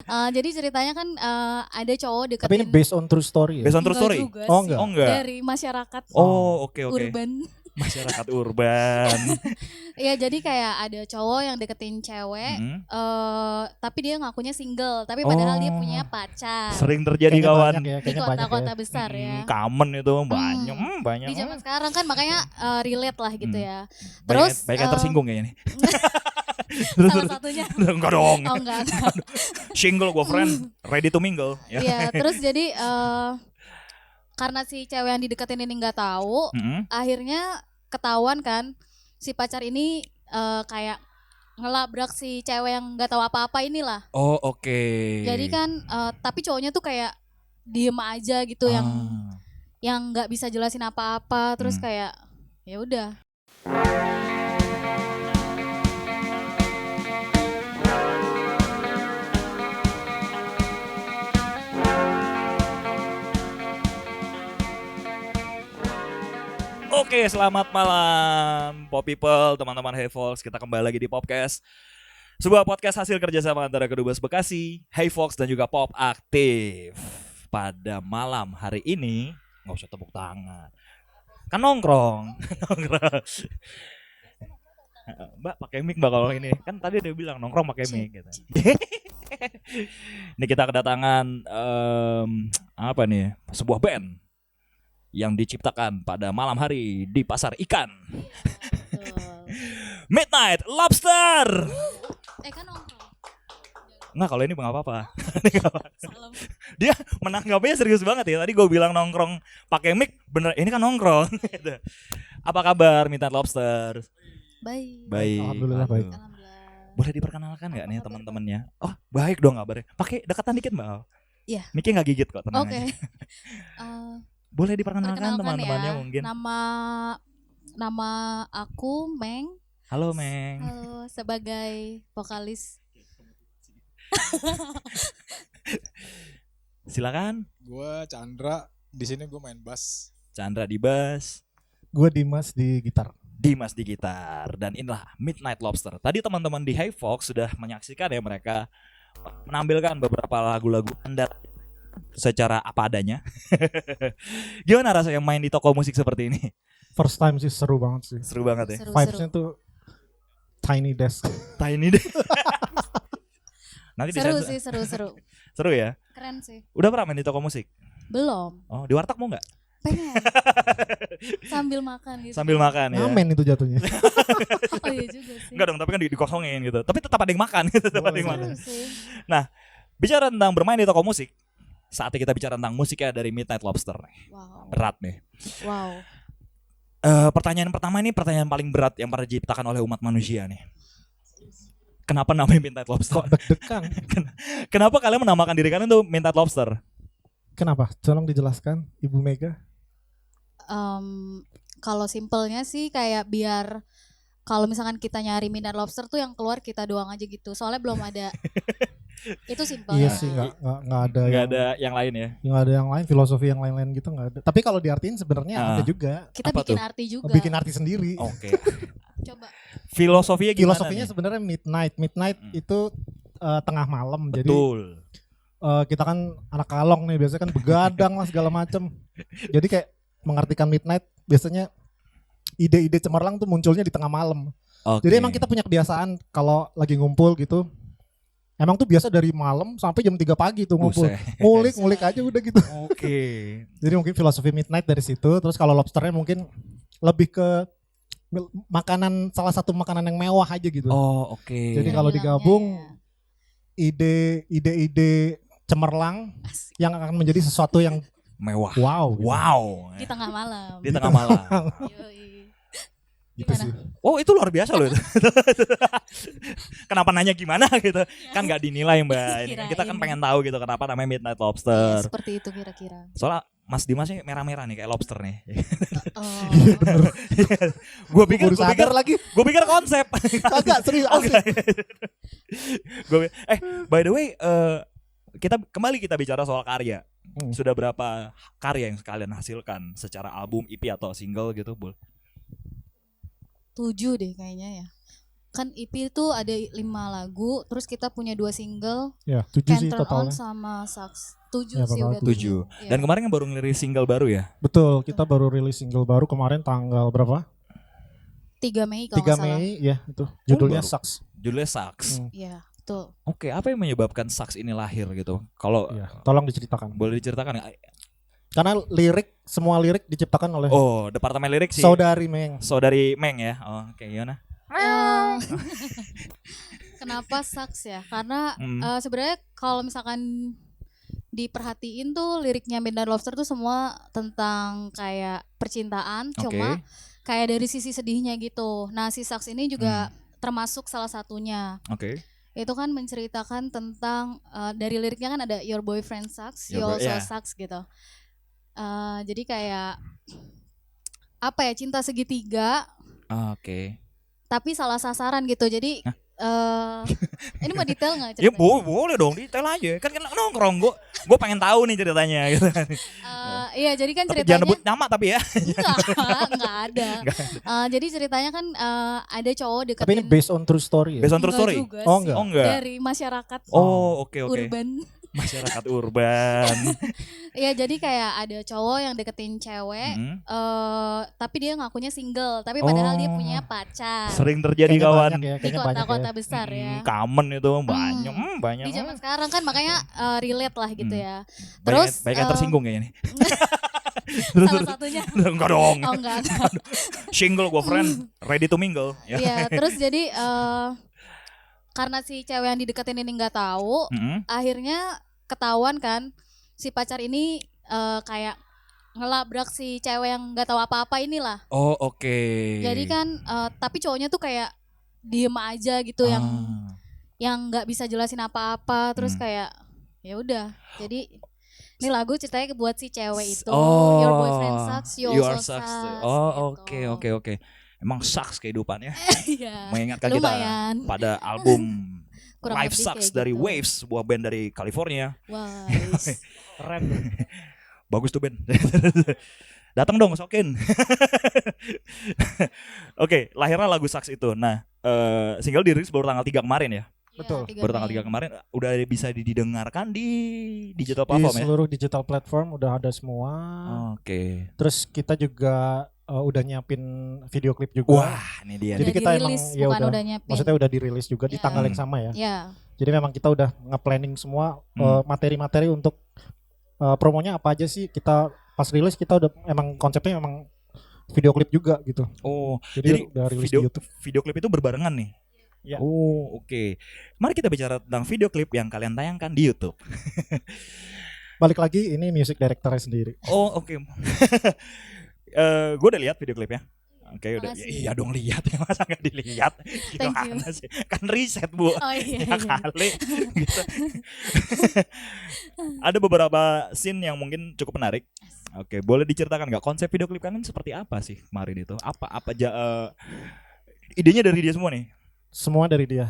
Jadi ceritanya kan ada cowok Tapi deketin. ini based on true story ya? Based on true story? Juga Oh, sih. enggak. Oh enggak. Dari masyarakat Oke. urban. Masyarakat urban. Iya, jadi kayak ada cowok yang deketin cewek, Mm-mm. tapi dia ngakunya single, tapi padahal dia Oh. punya pacar. Sering terjadi Kayaknya kawan. banyak ya, Di kayaknya banyak kota-kota ya. besar ya. Common itu banyak. Banyak. Di zaman sekarang kan makanya relate lah gitu ya. Banyak, Terus banyak yang tersinggung kayaknya nih. Terus, salah satunya. Enggak dong. Oh enggak. Single gue friend, ready to mingle. Ya. Iya, terus jadi karena si cewek yang dideketin ini nggak tahu, Mm-mm. akhirnya ketahuan kan si pacar ini kayak ngelabrak si cewek yang nggak tahu apa-apa inilah. Oh oke. Jadi kan tapi cowoknya tuh kayak diem aja gitu yang nggak bisa jelasin apa-apa, terus kayak ya udah. Oke, selamat malam Pop People, teman-teman Hey Folks. Kita kembali lagi di Popcast, sebuah podcast hasil kerjasama antara Kedubes Bekasi, Hey Folks dan juga Pop Aktif. Pada malam hari ini, nggak usah tepuk tangan, kan nongkrong. Nongkrong. Mbak pakai mic mbak kalau ini, kan tadi dia bilang nongkrong pakai mic gitu. Ini kita kedatangan apa nih, sebuah band yang diciptakan pada malam hari di pasar ikan. Midnight Lobster. Kan nongkrong. Nggak, kalau ini nggak apa-apa. Salam. Dia menanggapinya serius banget ya. Tadi gue bilang nongkrong pakai mic, bener ini kan nongkrong. Gitu. Apa kabar Midnight Lobster? Baik. Baik. Alhamdulillah baik. Alhamdulillah. Boleh diperkenalkan nggak nih teman-temannya? Oh baik dong kabarnya. Pakai dekatan dikit mbak. Iya. Mic-nya nggak gigit kok, tenang Oke. aja. Boleh diperkenalkan Perkenalkan teman-temannya ya, mungkin. Nama aku Meng. Halo Meng. Halo, sebagai vokalis. Silakan. Gue Chandra, di sini gue main bass. Chandra di bass. Gue Dimas di gitar. Dimas di gitar. Dan inilah Midnight Lobster. Tadi teman-teman di Hey Fox sudah menyaksikan ya, mereka menampilkan beberapa lagu-lagu Anda secara apa adanya. Gimana rasanya main di toko musik seperti ini? First time sih seru banget sih. Seru banget ya. Seru-seru. Vibes-nya tuh tiny desk. Tiny deh. Nanti Seru disensor. sih, seru-seru. Seru ya. Keren sih. Udah pernah main di toko musik? Belum. Oh, di warteg mau nggak? Pengen. Sambil makan gitu. Sambil makan ya. Ngamen itu jatuhnya. Oh iya juga sih. Enggak dong, tapi kan dikosongin gitu. Tapi tetap ada yang makan gitu, tetap ada yang makan. Seru sih. Bicara tentang bermain di toko musik, saatnya kita bicara tentang musiknya dari Midnight Lobster nih. Wow. Berat nih. Wow. Pertanyaan pertama ini pertanyaan paling berat yang pernah diciptakan oleh umat manusia nih. Kenapa namanya Midnight Lobster? Kok deg-degan? Kenapa kalian menamakan diri kalian tuh Midnight Lobster? Kenapa? Tolong dijelaskan Ibu Mega. Kalau simpelnya sih kayak biar kalau misalkan kita nyari Midnight Lobster tuh yang keluar kita doang aja gitu. Soalnya belum ada. Itu simpel. Iya sih, nggak ada Nggak yang ada yang lain ya? nggak ada yang lain, filosofi yang lain-lain gitu nggak ada. Tapi kalau diartiin sebenarnya ada juga. Kita Apa bikin tuh? arti juga. Bikin arti sendiri. Oke. Coba. Filosofinya gimana Filosofinya nih? sebenarnya midnight itu tengah malam. Jadi Betul. kita kan anak kalong nih, biasanya kan begadang lah segala macem. Jadi kayak mengartikan midnight biasanya ide-ide cemerlang tuh munculnya di tengah malam. Oke. Jadi emang kita punya kebiasaan kalau lagi ngumpul gitu. Emang tuh biasa dari malam sampai jam 3 pagi tuh ngumpul. Buset. Ngulik aja udah gitu. Oke. Jadi mungkin filosofi midnight dari situ. Terus kalau lobsternya mungkin lebih ke makanan, salah satu makanan yang mewah aja gitu. Oh, oke. Jadi kalau digabung ide-ide cemerlang yang akan menjadi sesuatu yang mewah. wow. Gitu. Wow. Di tengah malam. Di tengah malam. Yoi. Gitu Gimana? sih. Oh, itu luar biasa loh itu. Kenapa nanya gimana gitu? Kan nggak dinilai Mbak. Ini kan kita kan Kirain. pengen tahu gitu kenapa namanya Midnight Iya, Lobster. seperti itu kira-kira. Soalnya Mas Dimas nih merah-merah nih kayak lobster nih. Oh. Gue pikir, Baru sadar lagi. gue pikir konsep. Kagak serius Oh, asli. enggak. By the way, kita bicara soal karya. Sudah berapa karya yang kalian hasilkan secara album, EP atau single gitu, Bul? 7 deh kayaknya ya. kan EP itu ada 5 lagu, terus kita punya 2 single, Ya, 7 Can sih Turn On totalnya. sama Sucks. 7 Ya, sih bakal udah 7. 7. Iya. Dan kemarin kan baru ngerilis single baru ya? Betul, kita baru rilis single baru kemarin tanggal berapa? 3 Mei kalau 3 nggak salah. Mei, ya itu. Judulnya baru. Sucks. Judulnya Sucks. Iya, betul. Oke, apa yang menyebabkan Sucks ini lahir gitu? Kalau Ya, tolong diceritakan. boleh diceritakan nggak? Karena semua lirik diciptakan oleh Oh, departemen lirik sih. Saudari Meng. Saudari Meng ya. Oh, oke, gimana? Eh, Kenapa Sucks ya? Karena Hmm. sebenarnya kalau misalkan diperhatiin tuh liriknya Midnight Lobster tuh semua tentang kayak percintaan, Oke. cuma kayak dari sisi sedihnya gitu. Nah, si Sucks ini juga termasuk salah satunya. Oke. Itu kan menceritakan tentang dari liriknya kan ada your boyfriend sucks, you Your boy- also yeah. sucks gitu. Jadi kayak apa ya, cinta segitiga Oke. tapi salah sasaran gitu. Jadi ini mau detail nggak Ya ceritanya? boleh dong, detail aja. Kan nongkrong gue pengen tahu nih ceritanya gitu. Iya, jadi kan Tapi jangan ceritanya sebut nama tapi ya. enggak ada. Jadi ceritanya kan ada cowok deketin. Tapi ini based on true story ya? Based on true Enggak story. juga Oh, sih. enggak. Oh, enggak. Dari masyarakat Oh, oke. urban. Masyarakat urban. Iya, jadi kayak ada cowok yang deketin cewek, Mm-mm. tapi dia ngakunya single, tapi padahal dia Oh. punya pacar Sering terjadi Kayaknya kawan. banyak ya, di kayaknya banyak kota-kota ya. besar ya. Common itu banyak, banyak. Di zaman sekarang kan makanya relate lah gitu Hmm. ya. Banyak, Terus banyak yang tersinggung kayaknya nih. salah satunya. Enggak dong. Oh enggak. Single gue friend, ready to mingle. Ya. Iya, terus jadi karena si cewek yang dideketin ini nggak tahu, Mm-mm. akhirnya ketahuan kan si pacar ini kayak ngelabrak si cewek yang nggak tahu apa-apa inilah. Oh, oke. Jadi kan tapi cowoknya tuh kayak diem aja gitu, Ah. yang nggak bisa jelasin apa-apa, terus kayak ya udah. Jadi ini lagu ceritanya buat si cewek itu, Oh. your boyfriend sucks, you You also are sucks. sucks. Oh, gitu. oke. Emang sucks kehidupannya. Iya. Mengingatkan kita Lumayan. pada album Kurang Life lebih Sucks kayak dari gitu. Waves, sebuah band dari California. Wise. Keren. Bagus tuh band. Datang dong, sokin. Oke, lahirnya lagu Sucks itu. Nah, single dirilis baru tanggal 3 kemarin ya. Betul. Iya, 3 Baru tanggal Mei. 3 kemarin udah bisa didengarkan di digital Di platform ya. seluruh digital platform udah ada semua. Oke. Terus kita juga udah nyiapin video klip juga. Wah, ini dia. Jadi Udah kita emang dirilis, ya bukan udah, udah nyiapin. maksudnya udah dirilis juga di Iya. tanggal yang sama ya. Ya, Jadi memang kita udah nge-planning semua Hmm. materi-materi untuk promonya apa aja sih. Kita pas rilis kita udah emang konsepnya emang video klip juga gitu. Oh, Jadi, jadi udah rilis video di YouTube. video klip itu berbarengan nih. Ya. Oh, oke. Mari kita bicara tentang video klip yang kalian tayangkan di YouTube. Balik lagi ini music directornya sendiri. Oh, oke. Gue udah lihat video klipnya. Oke, udah. Makasih. Iya dong, lihat ya, masa nggak dilihat? Thank you. Gimana sih? Kan riset, Bu. oh iya. Ya kali gitu. Ada beberapa scene yang mungkin cukup menarik. Oke, boleh diceritakan nggak konsep video klip kalian seperti apa sih kemarin itu? Idenya dari dia semua nih. Semua dari dia.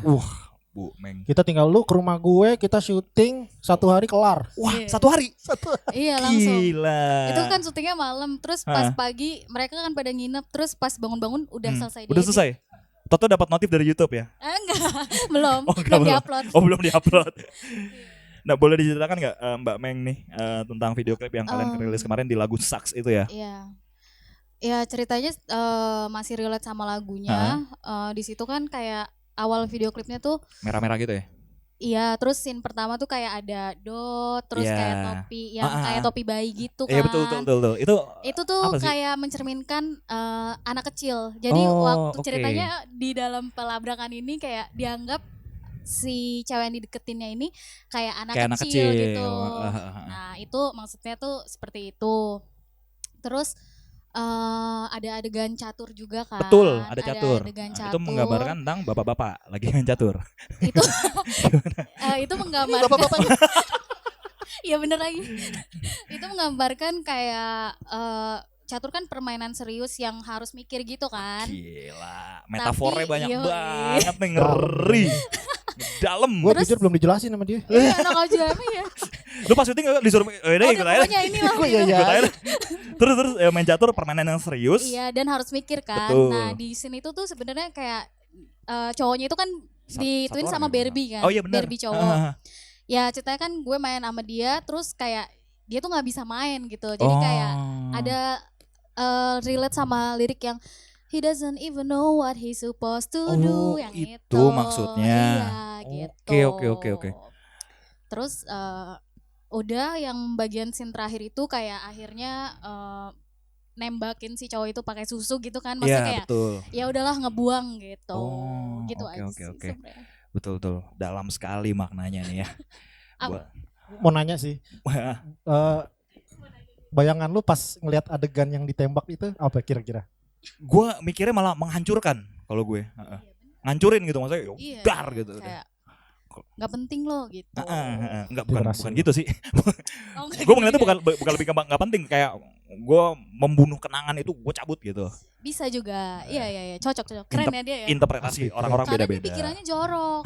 Bu Meng. Kita tinggal lu ke rumah gue, kita syuting 1 hari kelar. Wah, Iya. 1 hari. Iya, langsung. Gila. Itu kan syutingnya malam, terus pas pagi mereka kan pada nginep, terus pas bangun-bangun udah selesai. Udah diedit. selesai. Toto dapat notif dari YouTube ya? Enggak, belum, Oh, enggak, belum belum. diupload. Oh, belum diupload. Nah, boleh diceritakan nggak Mbak Meng nih tentang video klip yang kalian rilis kemarin di lagu Sucks itu ya? Iya. Ya ceritanya masih relate sama lagunya. Di situ kan kayak awal video klipnya tuh, Merah-merah gitu ya? iya, terus scene pertama tuh kayak ada dot, terus Iya. kayak topi yang kayak topi bayi gitu kan. Iya, betul. Itu tuh apa sih? kayak mencerminkan anak kecil. Jadi Oh, waktu oke. ceritanya di dalam pelabrakan ini kayak dianggap si cewek yang dideketinnya ini kayak anak Kayak anak kecil kecil. gitu. Nah, itu maksudnya tuh seperti itu. Terus ada adegan catur juga kan. Betul, ada catur. adegan Nah, catur. itu menggambarkan tentang bapak-bapak lagi main catur. itu itu menggambarkan Iya bener lagi. Itu menggambarkan kayak catur kan permainan serius yang harus mikir gitu kan. Gila, metafornya banyak yoi. banget nih, ngeri. Dalam. Gue jujur belum dijelasin sama dia. Iya, anak aja emang ya. Lu pas syuting gak disuruh ikut Udah aja. pokoknya inilah. Iya, iya. Ikut aja. Terus main catur permainan yang serius. Iya, dan harus mikir kan. Betul. Nah, di sini tuh sebenarnya kayak cowoknya itu kan dituin satu sama orang ya, Barbie kan. Oh iya benar. Barbie cowok. Ya ceritanya kan gue main sama dia terus kayak dia tuh nggak bisa main gitu. Jadi kayak ada relate sama lirik yang he doesn't even know what he's supposed to do yang itu maksudnya. Iya gitu. Oke. Terus udah yang bagian scene terakhir itu kayak akhirnya nembakin si cowok itu pakai susu gitu kan. Maksudnya Iya kayak betul. ya udahlah ngebuang gitu. Gitu Oke, aja oke, sih oke. sebenarnya. Betul. Dalam sekali maknanya nih ya. Apa? Mau nanya sih, bayangan lu pas ngelihat adegan yang ditembak itu apa kira-kira? Gue mikirnya malah menghancurkan kalau gue. Ngancurin gitu maksudnya. Iya, Dar gitu. Kayak nggak penting loh gitu. Enggak Berhasil. bukan gitu sih. Oh, nggak Gue gitu ngeliatnya juga. bukan lebih nggak penting kayak gue membunuh kenangan itu gue cabut gitu. Bisa juga. Iya. Cocok. Keren ya dia ya. Interpretasi Asik. orang-orang Karena dia beda-beda. pikirannya jorok.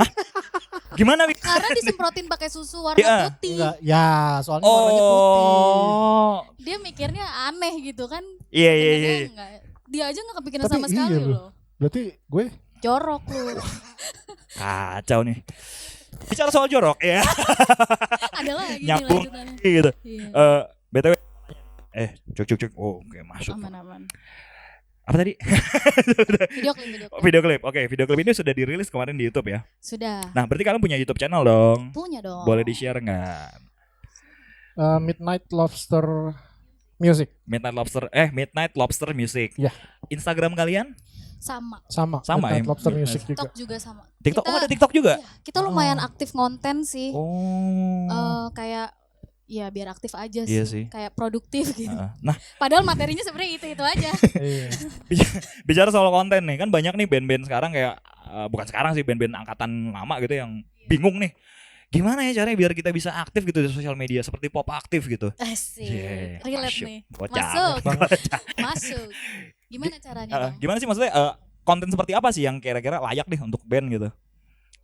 Gimana Wi? Karena disemprotin pakai susu warna Iya. putih. Enggak, ya soalnya warnanya putih. Oh. Dia mikirnya aneh gitu kan. Iya. Sebenarnya enggak. Dia aja gak kepikiran Tapi sama sekali iya loh. loh. Berarti gue Jorok lu. Kacau nih. Bicara soal jorok ya. Ada lagi nih Nyambung lanjutannya. gitu. Iya. BTW. Cuk. Oh, oke masuk. Aman. Apa tadi? Video klip. Video klip. Oke, video klip ini sudah dirilis kemarin di YouTube ya. Sudah. Nah, berarti kalian punya YouTube channel dong. Punya dong. Boleh di-share nggak? Midnight Lobster Music Midnight Lobster Music. Iya. Instagram kalian? Sama. sama ya? Midnight Lobster Music juga. TikTok juga sama. TikTok. Kita- Oh, ada TikTok juga? Iya, kita lumayan aktif konten sih. Oh. Kayak ya biar aktif aja Iya sih. sih. Kayak produktif gitu. Nah, Padahal materinya sebenarnya itu aja. Iya. bicara soal konten nih, kan banyak nih band-band sekarang kayak bukan sekarang sih, band-band angkatan lama gitu yang bingung nih. Gimana ya caranya biar kita bisa aktif gitu di sosial media seperti Pop Aktif gitu. Asik. Yeah, Relate masuk. nih. Bocah. Masuk. Gimana caranya, Bang? Gimana sih maksudnya konten seperti apa sih yang kira-kira layak nih untuk band gitu?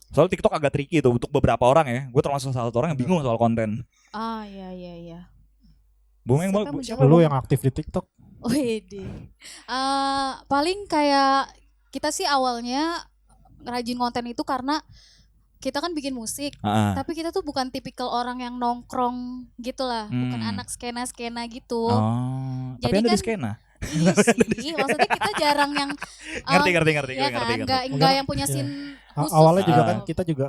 Soal TikTok agak tricky tuh untuk beberapa orang ya. Gue termasuk salah satu orang yang bingung soal konten. Iya. Bung yang Siapa yang mau siapa Lu Bung? yang aktif di TikTok. Wede. Paling kayak kita sih awalnya rajin konten itu karena kita kan bikin musik, tapi kita tuh bukan tipikal orang yang nongkrong gitu lah, bukan anak skena-skena gitu. Oh, tapi Jadi Anda di kan- skena. Iya sih, maksudnya kita jarang yang Ngerti. ya gue kan, ngerti. enggak yang punya Iya. scene khusus. Awalnya juga gitu. kan kita juga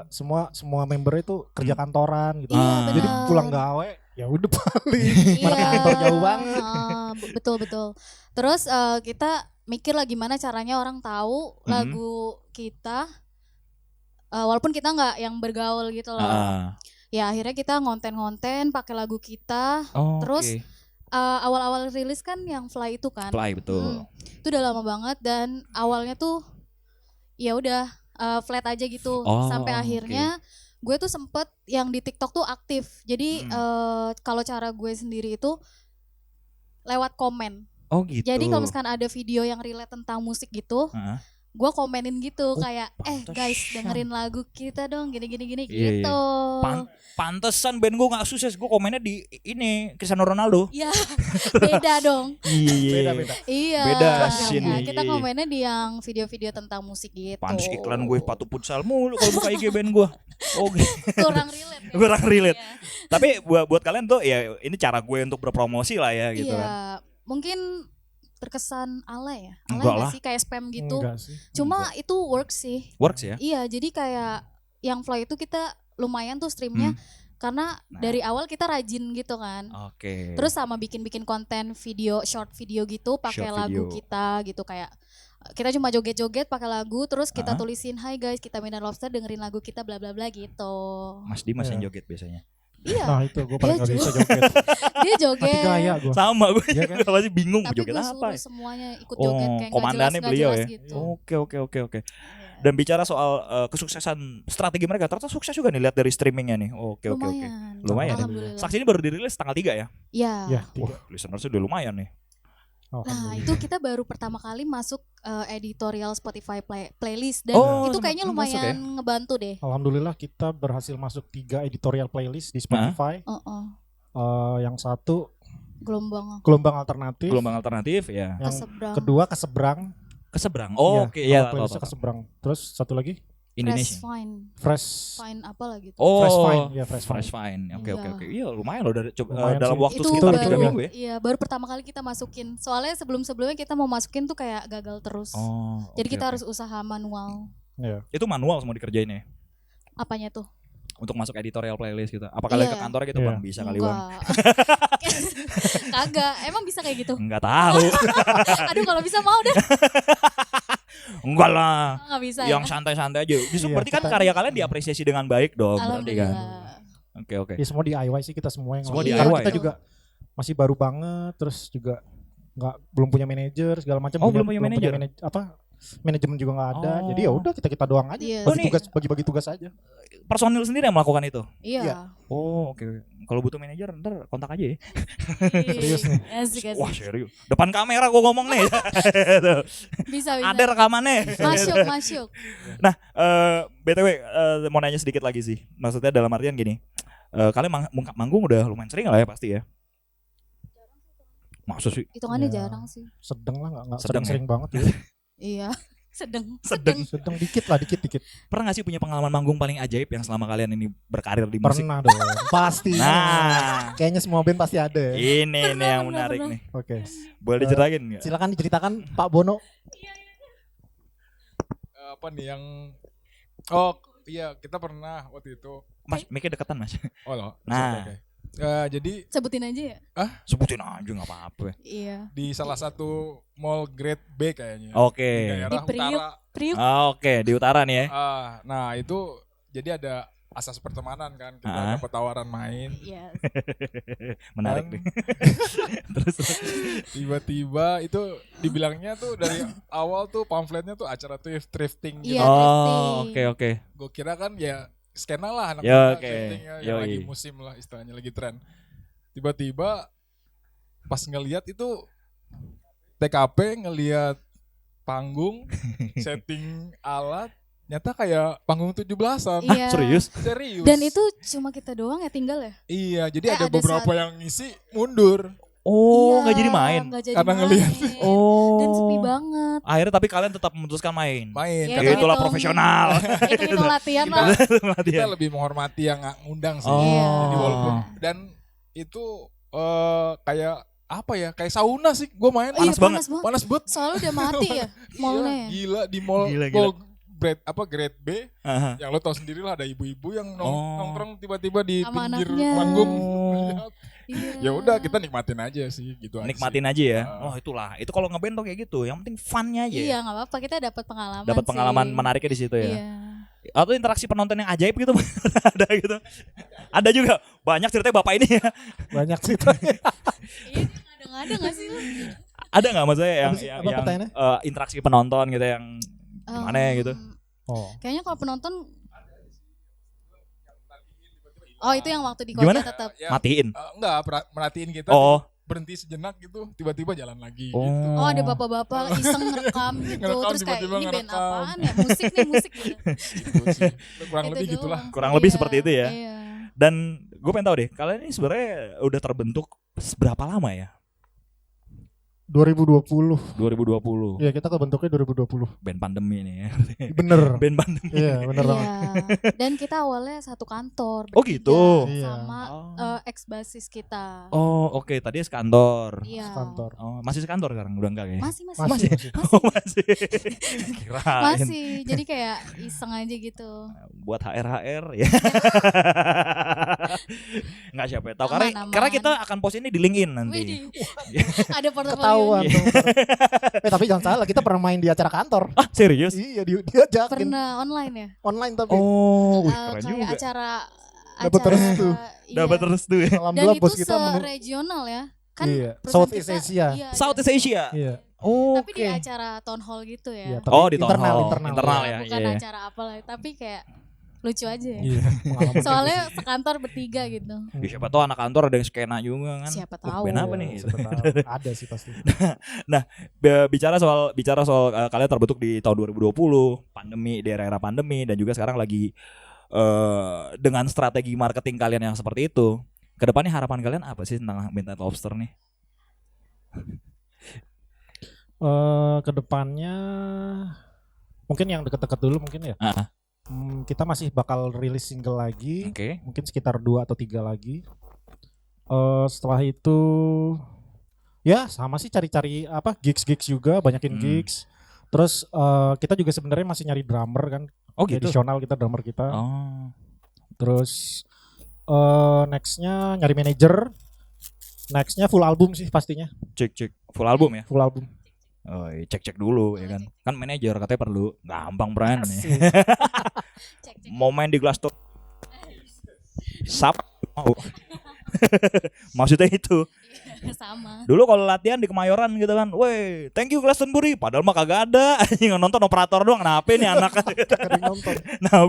semua member itu kerja kantoran gitu. Iya, Jadi benar. pulang gawe ya udah balik. Mana Iya, kantor jauh banget. betul. Terus kita mikir lah gimana caranya orang tahu lagu kita, walaupun kita nggak yang bergaul gitu loh. Ya akhirnya kita ngonten pakai lagu kita. Terus awal-awal rilis kan yang Fly itu kan. Fly betul. Itu udah lama banget dan awalnya tuh ya udah flat aja gitu sampai akhirnya gue tuh sempet yang di TikTok tuh aktif. Jadi kalau cara gue sendiri itu lewat komen. Oh gitu. Jadi kalau misalkan ada video yang relate tentang musik gitu, gue komenin gitu kayak guys dengerin lagu kita dong gini Iya, gitu. Pantesan band gue gak sukses. Gue komennya di ini Cristiano Ronaldo. Iya, beda dong. Iya. Beda. Iya. Beda Nah, sini. kita komennya di yang video-video tentang musik gitu. Pantes iklan gue patu futsal mulu kalau buka IG band gue. Oh gitu. Kurang relate. Ya. Kurang relate. Iya. Tapi buat kalian tuh ya ini cara gue untuk berpromosi lah ya gitu Iya, kan. mungkin terkesan alay ya. Alay Enggak nggak lah. sih kayak spam gitu. Enggak sih. Cuma itu works sih. Works ya. Iya, jadi kayak yang Fly itu kita lumayan tuh streamnya karena dari awal kita rajin gitu kan. Oke. Terus sama bikin konten video, short video gitu pakai Short lagu video. kita gitu kayak kita cuma joget-joget pakai lagu terus kita tulisin hai guys kita Midnight Lobster dengerin lagu kita bla bla bla gitu. Mas Dimas yang Iya. joget biasanya. Iya, Nah itu gue paling Dia gak bisa juga. joget. dia Mati joget. gaya gue. Sama gue Iya juga masih bingung mau Tapi joget gue apa. suruh Ya? semuanya ikut joget kayak nggak Komandannya jelas, beliau nggak ya. jelas gitu. Oke. Dan bicara soal kesuksesan strategi mereka ternyata sukses juga nih lihat dari streamingnya nih. Oke. Lumayan ya. Alhamdulillah. Saksi ini baru dirilis tanggal 3 ya. Iya. Ya, Wah, listenersnya udah lumayan nih. Nah itu kita baru pertama kali masuk editorial Spotify playlist dan Oh, itu kayaknya masuk lumayan ya? ngebantu deh. Alhamdulillah kita berhasil masuk 3 editorial playlist di Spotify. Yang satu Gelombang gelombang alternatif. Gelombang alternatif ya. Yang keseberang. kedua keseberang. Keseberang. Oh, oke, iya, nama playlistnya tahu. keseberang. Terus satu lagi Indonesia. Fresh Fine apa lah gitu. Oh, Fresh Fine, ya Fresh Fine. Fresh Fine. Oke, Iya. oke, oke. Iya, lumayan loh dari Lumayan dalam sih. waktu Itu sekitar baru- 3 minggu ya. Iya, baru pertama kali kita masukin. Soalnya sebelum-sebelumnya kita mau masukin tuh kayak gagal terus. Oh. Jadi oke, kita oke. harus usaha manual. Iya. Itu manual semua dikerjain ya Apanya tuh? untuk masuk editorial playlist gitu. Apa kalian Iya. ke kantor gitu, Iya. Bang? Bisa kali, Bang. Enggak. Kagak. Emang bisa kayak gitu? Enggak tahu. Aduh kalau bisa mau deh. Enggak lah. Enggak bisa Yang ya. santai-santai aja. Justru Iya, berarti kan kita- karya kalian diapresiasi dengan baik dong, berarti kan. Alhamdulillah. Oke, oke. Ya semua DIY sih kita semua yang Semua ngelakuin. DIY Karena kita ya? juga masih baru banget, terus juga belum punya manajer segala macam. Oh, belum punya manajer? Manajemen juga nggak ada. Oh. Jadi ya udah kita doang aja. Iya. Oh, Bagi nih- tugas, bagi tugas aja. Personil sendiri yang melakukan itu. Iya. Iya. Oh, oke. Kalau butuh manajer ntar kontak aja ya. Serius nih. Asik, asik. Wah, serius. Depan kamera gua ngomong nih. Tuh. Bisa, bisa. Ada rekamannya. Masuk. Nah, BTW mau nanya sedikit lagi sih. Maksudnya dalam artian gini. Kalian manggung udah lumayan sering lah ya pasti ya. Maksud sih? Hitungannya Ya. jarang sih. Sedang lah, nggak Sedang sering banget. Ya. Iya. Sedang. Sedang dikit lah, dikit. Pernah gak sih punya pengalaman manggung paling ajaib yang selama kalian ini berkarir di musik? Pernah dong, pasti. Nah, Kayaknya semua band pasti ada ya. ini nih yang menarik pernah. nih. Oke. Boleh diceritain nggak? Silakan diceritakan Pak Bono. Apa nih yang oh iya kita pernah waktu itu Mas, mic-nya deketan mas. oh loh Nah. oke. Jadi Sebutin aja ya. Sebutin aja nggak apa-apa. Iya. di salah satu mall grade B kayaknya di Oke. daerah Di Priuk. utara. Priuk. Oke, di utara nih ya. Nah itu jadi ada asas pertemanan kan kita Ah. dapat tawaran main Iya. Menarik Dan nih. Terus tiba-tiba itu dibilangnya tuh dari awal tuh pamfletnya tuh acara thrifting gitu. Iya. oh, drifting. oke. Gue kira kan ya skena lah anak Ya, muda oke. thrifting ya, yang Yoi. lagi musim lah istilahnya lagi tren. Tiba-tiba pas ngelihat itu TKP ngelihat panggung setting alat nyata kayak panggung 17-an. Iya. Serius? Serius. Dan itu cuma kita doang ya tinggal ya? iya, jadi ada ada beberapa yang ngisi mundur. Oh, Iya, nggak jadi main. nggak jadi Karena main. ngelihat. Oh. Dan sepi banget. Akhirnya tapi kalian tetap memutuskan main. Main Iya, Ya, karena itulah hitung- profesional. Hitung latihan lah. kita lebih menghormati yang ngundang sih. Oh. Iya. Jadi walaupun dan itu kayak apa ya? Kayak sauna sih gue main. Iya, Panas banget. Panas banget. Soalnya udah mati ya mallnya ya. Gila di mall Gila, mall grade B Aha. yang lo tau sendiri lah ada ibu-ibu yang Oh. nongkrong tiba-tiba di Sama pinggir anaknya. panggung. Oh. Iya. Ya udah kita nikmatin aja sih gitu aja. Nikmatin aja ya. Ah. Oh, itulah. Itu kalau ngeband tuh kayak gitu. Yang penting funnya aja. Iya, nggak apa-apa, kita dapat pengalaman. Dapat pengalaman sih. menariknya di situ ya. Iya. Atau interaksi penonton yang ajaib gitu ada gitu. Ada juga banyak ceritanya bapak ini ya. Banyak sih. Iya, kadang-kadang nggak sih lu? Ada nggak maksudnya yang Apa sih? yang, Apa yang, pertanyaannya? interaksi penonton gitu yang gimana ya gitu. Oh. Kayaknya kalau penonton Oh, itu yang waktu di Gimana? kota tetap. Ya, Matiin. enggak merhatiin kita Oh. berhenti sejenak gitu tiba-tiba jalan lagi Oh. gitu. Oh, ada bapak-bapak iseng ngerekam gitu. Ngerekam, Terus kayak tiba-tiba ini band ngerekam. apaan ya? Musik nih, musik gitu. Gitu sih. Kurang Itu lebih doang. gitulah. Kurang lebih Iya, seperti itu ya. Iya. Dan gue pengen tahu deh, kalian ini sebenarnya udah terbentuk berapa lama ya? 2020. 2020. Iya, kita kebentuknya 2020. Band pandemi nih ya. Bener. Band pandemi. Iya, bener banget. Iya. Dan kita awalnya satu kantor. Oh, bertiga, gitu? Iya. Sama Oh. ex basis kita. Oh, oke. Tadi sekantor. Iya. Kantor. Oh, masih sekantor sekarang? Udah enggak kayaknya? Masih. Masih. Oh, masih. Kirain. Masih. Jadi kayak iseng aja gitu. Buat HR ya. Enggak siapa ya tahu Aman, karena aman. kita akan post ini di LinkedIn nanti. Widih. Ada portofolio. Ketahuan dong. Tapi jangan salah, kita pernah main di acara kantor. Ah, serius? Iya, diajakin Pernah online ya? online tapi Oh, wih, Eh, keren kayak juga. acara Dapat restu. iya. Dapat restu ya. Dan alhamdulillah itu bos kita regional ya. Kan Iya, perusahaan Southeast kita- Asia. Iya, Southeast Asia. Iya. Oh, tapi di acara town hall gitu ya. Iya, tapi Oh, di town internal, hall. internal. Internal Iya, ya. bukan Iya. acara apa lah, tapi kayak lucu aja ya. Iya, pengalaman. Soalnya sekantor bertiga gitu. Ya, siapa tahu anak kantor ada yang skena juga kan. Siapa Wah, tahu. band apa Iya, nih? siapa tahu. Ada sih pasti. Bicara soal kalian terbentuk di tahun 2020, pandemi, di era pandemi dan juga sekarang lagi dengan strategi marketing kalian yang seperti itu. Kedepannya harapan kalian apa sih tentang Midnight Lobster nih? Kedepannya mungkin yang deket-deket dulu mungkin ya. Ah, Kita masih bakal rilis single lagi, Oke. mungkin sekitar 2 atau 3 lagi. Setelah itu ya sama sih cari-cari apa gigs juga, banyakin gigs. Terus kita juga sebenarnya masih nyari drummer kan. Oh gitu. Additional kita drummer kita. Oh. Terus nextnya nyari manajer. Nextnya full album sih pastinya. Cek full album ya. Full album. Oh, cek dulu ya kan. Kan manajer katanya perlu. Gampang brand nih. Cek. Mau main di Glassdoor. Sap. Mau. Maksudnya itu. Sama. Dulu kalau latihan di Kemayoran gitu kan, weh, thank you Glastonbury. Padahal mah kagak ada, anjing nonton operator doang. Kenapa nih anak? Kadang nonton. Nah,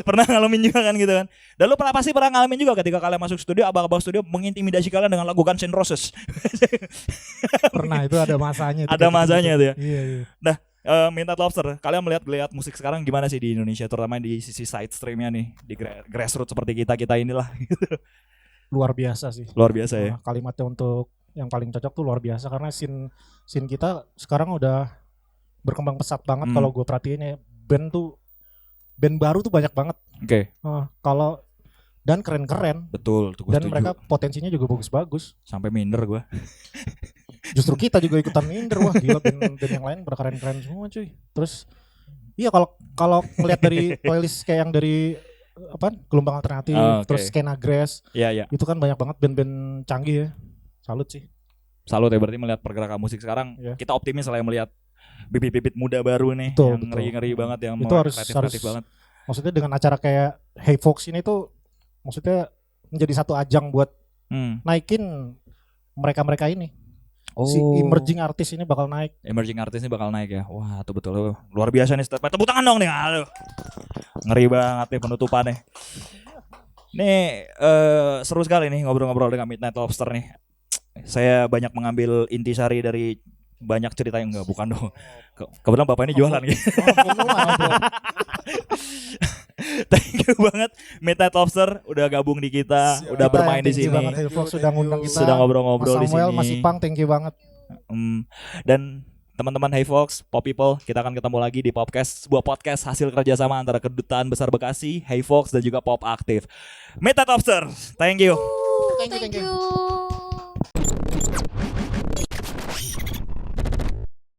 pernah ngalamin juga kan gitu kan. Dan lu pasti pernah ngalamin juga ketika kalian masuk studio, abang-abang studio mengintimidasi kalian dengan lagu Guns N' Roses. Pernah itu ada masanya. Ada masanya tuh ya. Iya. Nah, Midnight Lobster, kalian melihat musik sekarang gimana sih di Indonesia, terutama di sisi side streamnya nih, di grassroots seperti kita inilah. Luar biasa sih. Luar biasa ya. Kalimatnya untuk yang paling cocok tuh luar biasa karena scene kita sekarang udah berkembang pesat banget. Kalau gue perhatiin ya band baru tuh banyak banget. Oke. Kalau dan keren-keren. Betul, tuh dan mereka potensinya juga bagus-bagus. Sampai minder gue. Justru kita juga ikutan minder. Wah gila, band yang lain berkeren-keren semua cuy. Terus iya kalau ngeliat dari playlist kayak yang dari gelombang alternatif, terus skena grass, itu kan banyak banget band-band canggih ya. Salut sih. Salut ya, berarti melihat pergerakan musik sekarang, kita optimis lah yang melihat bibit-bibit muda baru nih, betul. ngeri-ngeri banget, yang itu harus banget. Maksudnya dengan acara kayak Hey Fox ini tuh, maksudnya menjadi satu ajang buat naikin mereka ini. Si emerging artis ini bakal naik. Emerging artis ini bakal naik ya. Wah, tuh betul. Luar biasa nih. Tepuk tangan dong nih. Aduh. Ngeri banget nih penutupannya. Nih seru sekali nih ngobrol-ngobrol dengan Midnight Lobster nih. Saya banyak mengambil intisari dari banyak cerita yang enggak, bukan dong. Kebetulan Bapak ini jualan gitu. Thank you banget Midnight Lobster udah gabung di kita, udah bermain di sini. Sudah ngundang kita. Sudah ngobrol-ngobrol di sini. Samuel masih Pang, thank you banget. Dan teman-teman Hey Fox, Pop People, kita akan ketemu lagi di Popcast, sebuah podcast hasil kerjasama antara Kedutaan Besar Bekasi, Hey Fox dan juga Pop Aktif. Midnight Lobster, thank you. Thank you.